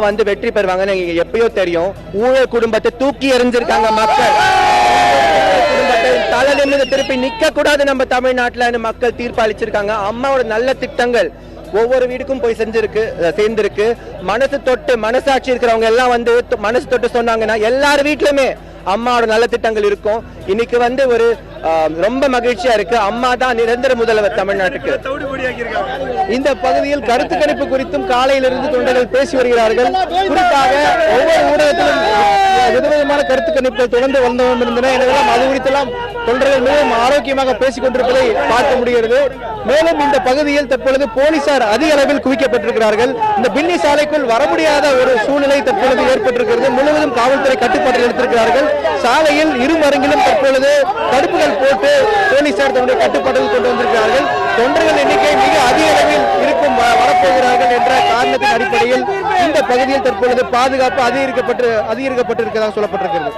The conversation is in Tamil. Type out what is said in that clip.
வந்து வெற்றி பெறுவாங்கன்னு எப்பயோ தெரியும். ஊழல் குடும்பத்தை தூக்கி எறிஞ்சிருக்காங்க மக்கள். குடும்பத்தை தலை நிமிர்ந்து திருப்பி நிக்க கூடாது நம்ம தமிழ்நாட்டுல மக்கள் தீர்ப்பு அளிச்சிருக்காங்க. அம்மாவோட நல்ல திட்டங்கள் ஒவ்வொரு வீடுக்கும் போய் சேர்ந்திருக்கு. மனசு தொட்டு மனசாட்சி இருக்கிறவங்க எல்லாம் வந்து மனசு தொட்டு சொன்னாங்கன்னா எல்லார் வீட்லயுமே அம்மாவோட நல்ல திட்டங்கள் இருக்கும். இன்னைக்கு வந்து ஒரு ரொம்ப மகிழ்ச்சியா இருக்கு. அம்மா தான் நிரந்தர முதல்வர் தமிழ்நாட்டுக்கு. இந்த பகுதியில் கருத்து கணிப்பு குறித்தும் காலையிலிருந்து தொண்டர்கள் பேசி வருகிறார்கள். குறிப்பாக ஒவ்வொரு ஊடகத்திலும் விதவிதமான கருத்து கணிப்புகள் தொடர்ந்து வந்து கொண்டிருந்தன. எனவெல்லாம் அது குறித்தெல்லாம் தொண்டர்கள் மிகவும் ஆரோக்கியமாக பேசிக் கொண்டிருப்பதை பார்க்க முடிகிறது. மேலும் இந்த பகுதியில் தற்பொழுது போலீசார் அதிக அளவில் குவிக்கப்பட்டிருக்கிறார்கள். இந்த பின்னி சாலைக்குள் வர முடியாத ஒரு சூழ்நிலை தற்பொழுது ஏற்பட்டிருக்கிறது. முழுவதும் காவல்துறை கட்டுப்பாட்டில் எடுத்திருக்கிறார்கள். சாலையில் இருமருங்கிலும் தற்பொழுது தடுப்புகள் போட்டு போலீசார் தன்னுடைய கட்டுப்பாட்டில் கொண்டு வந்திருக்கிறார்கள். தொண்டர்கள் எண்ணிக்கை மிக அதிக அளவில் இருக்கும் வரப்போகிறார்கள் என்ற காரணத்தின் அடிப்படையில் இந்த பகுதியில் தற்பொழுது பாதுகாப்பு அதிகரிக்கப்பட்டிருக்கிறதாக சொல்லப்பட்டிருக்கிறது.